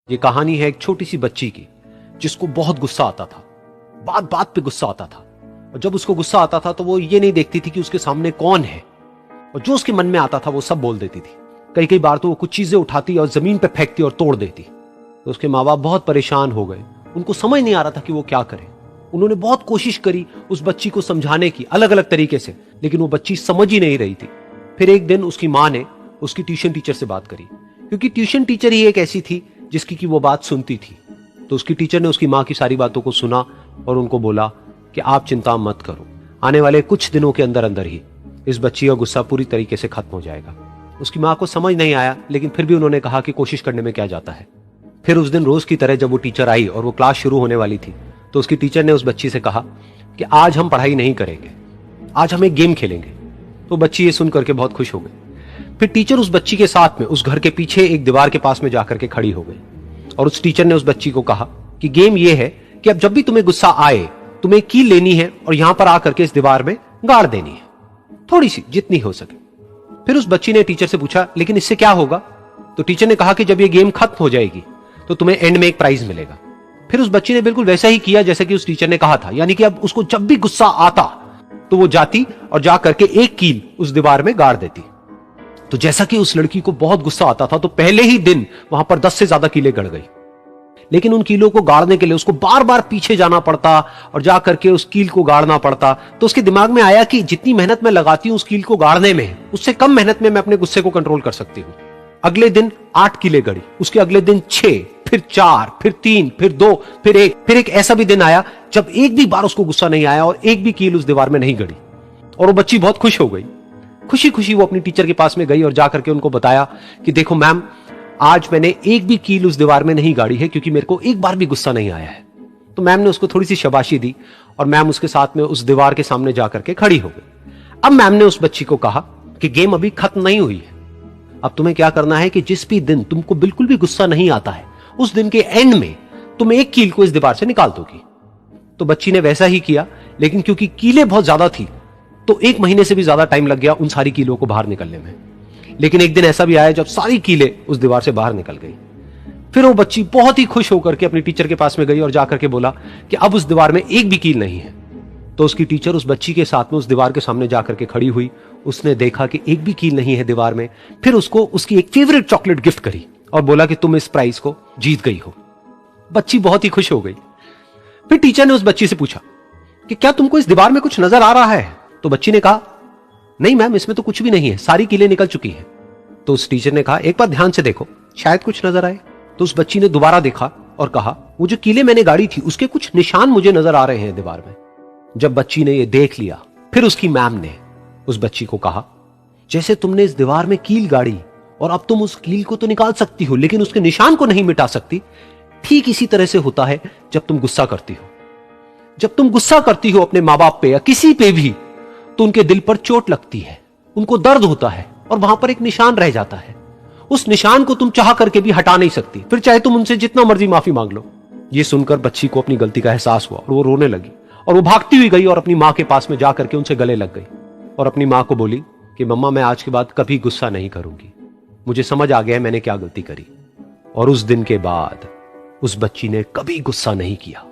ये कहानी है एक छोटी सी बच्ची की जिसको बहुत गुस्सा आता था, बात बात पे गुस्सा आता था। और जब उसको गुस्सा आता था तो वो ये नहीं देखती थी कि उसके सामने कौन है, और जो उसके मन में आता था वो सब बोल देती थी। कई कई बार तो वो कुछ चीजें उठाती और जमीन पे फेंकती और तोड़ देती। तो उसके माँ बाप बहुत परेशान हो गए, उनको समझ नहीं आ रहा था कि वो क्या करें। उन्होंने बहुत कोशिश करी उस बच्ची को समझाने की अलग अलग तरीके से, लेकिन वो बच्ची समझ ही नहीं रही थी। फिर एक दिन उसकी माँ ने उसकी ट्यूशन टीचर से बात करी, क्योंकि ट्यूशन टीचर ही एक ऐसी थी जिसकी कि वो बात सुनती थी। तो उसकी टीचर ने उसकी माँ की सारी बातों को सुना और उनको बोला कि आप चिंता मत करो, आने वाले कुछ दिनों के अंदर अंदर ही इस बच्ची का गुस्सा पूरी तरीके से खत्म हो जाएगा। उसकी माँ को समझ नहीं आया, लेकिन फिर भी उन्होंने कहा कि कोशिश करने में क्या जाता है। फिर उस दिन रोज की तरह जब वो टीचर आई और वो क्लास शुरू होने वाली थी, तो उसकी टीचर ने उस बच्ची से कहा कि आज हम पढ़ाई नहीं करेंगे, आज हम एक गेम खेलेंगे। तो बच्ची ये सुन करके बहुत खुश हो गई। फिर टीचर उस बच्ची के साथ में उस घर के पीछे एक दीवार के पास में जाकर के खड़ी हो गई, और उस टीचर ने उस बच्ची को कहा कि गेम ये है कि अब जब भी तुम्हें गुस्सा आए, तुम्हें कील लेनी है और यहां पर आकर के इस दीवार में गाड़ देनी है, थोड़ी सी, जितनी हो सके। फिर उस बच्ची ने टीचर से पूछा, लेकिन इससे क्या होगा? तो टीचर ने कहा कि जब ये गेम खत्म हो जाएगी तो तुम्हें एंड में एक प्राइज मिलेगा। फिर उस बच्ची ने बिल्कुल वैसा ही किया जैसा कि उस टीचर ने कहा था, यानी कि अब उसको जब भी गुस्सा आता तो वो जाती और जा करके एक कील उस दीवार में गाड़ देती। तो जैसा कि उस लड़की को बहुत गुस्सा आता था, तो पहले ही दिन वहां पर 10 से ज्यादा कीलें गड़ गई। लेकिन उन कीलों को गाड़ने के लिए उसको बार बार पीछे जाना पड़ता और जा करके उस कील को गाड़ना पड़ता। तो उसके दिमाग में आया कि जितनी मेहनत मैं लगाती हूं उस कील को गाड़ने में, उससे कम मेहनत में मैं अपने गुस्से को कंट्रोल कर सकती हूं। अगले दिन 8 कीलें गड़ी, उसके अगले दिन 6, फिर 4, फिर 3, फिर 2, फिर 1। फिर एक ऐसा भी दिन आया जब एक भी बार उसको गुस्सा नहीं आया और एक भी कील उस दीवार में नहीं गड़ी, और वो बच्ची बहुत खुश हो गई। खुशी खुशी वो अपनी टीचर के पास में गई और जाकर के उनको बताया कि देखो मैम, आज मैंने एक भी कील उस दीवार में नहीं गाड़ी है, क्योंकि मेरे को एक बार भी गुस्सा नहीं आया है। तो मैम ने उसको थोड़ी सी शाबाशी दी और मैम उसके साथ में उस दीवार के सामने जाकर के खड़ी हो गई। अब मैम ने उस बच्ची को कहा कि गेम अभी खत्म नहीं हुई है, अब तुम्हें क्या करना है कि जिस भी दिन तुमको बिल्कुल भी गुस्सा नहीं आता है, उस दिन के एंड में तुम एक कील को इस दीवार से निकाल दोगी। तो बच्ची ने वैसा ही किया, लेकिन क्योंकि कीलें बहुत ज्यादा थी तो 1 महीने से भी ज्यादा टाइम लग गया उन सारी कीलों को बाहर निकलने में। लेकिन एक दिन ऐसा भी आया जब सारी कीलें उस दीवार से बाहर निकल गई। फिर वो बच्ची बहुत ही खुश होकर के अपनी टीचर के पास में गई और जाकर के बोला कि अब उस दीवार में एक भी कील नहीं है। तो उसकी टीचर उस बच्ची के साथ में उस दीवार के सामने जाकर के खड़ी हुई, उसने देखा कि एक भी कील नहीं है दीवार में। फिर उसको उसकी एक फेवरेट चॉकलेट गिफ्ट करी और बोला कि तुम इस प्राइज को जीत गई हो। बच्ची बहुत ही खुश हो गई। फिर टीचर ने उस बच्ची से पूछा कि क्या तुमको इस दीवार में कुछ नजर आ रहा है? तो बच्ची ने कहा, नहीं मैम, इसमें तो कुछ भी नहीं है, सारी कीलें निकल चुकी हैं। तो उस टीचर ने कहा, एक बार ध्यान से देखो, शायद कुछ नजर आए। तो उस बच्ची ने दोबारा देखा और कहा, वो जो कीलें मैंने गाड़ी थी उसके कुछ निशान मुझे नजर आ रहे हैं दीवार में। जब बच्ची ने ये देख लिया, फिर उसकी मैम ने उस बच्ची को कहा, जैसे तुमने इस दीवार में कील गाड़ी और अब तुम उस कील को तो निकाल सकती हो लेकिन उसके निशान को नहीं मिटा सकती, ठीक इसी तरह से होता है जब तुम गुस्सा करती हो। जब तुम गुस्सा करती हो अपने माँ बाप पे या किसी पे भी, तो उनके दिल पर चोट लगती है, उनको दर्द होता है और वहां पर एक निशान रह जाता है। उस निशान को तुम चाह करके भी हटा नहीं सकती, फिर चाहे तुम उनसे जितना मर्जी माफी मांग लो। ये सुनकर बच्ची को अपनी गलती का एहसास हुआ और वो रोने लगी और वो भागती हुई गई और अपनी माँ के पास में जाकर के उनसे गले लग गई और अपनी माँ को बोली कि मम्मा, मैं आज के बाद कभी गुस्सा नहीं करूंगी, मुझे समझ आ गया है मैंने क्या गलती करी। और उस दिन के बाद उस बच्ची ने कभी गुस्सा नहीं किया।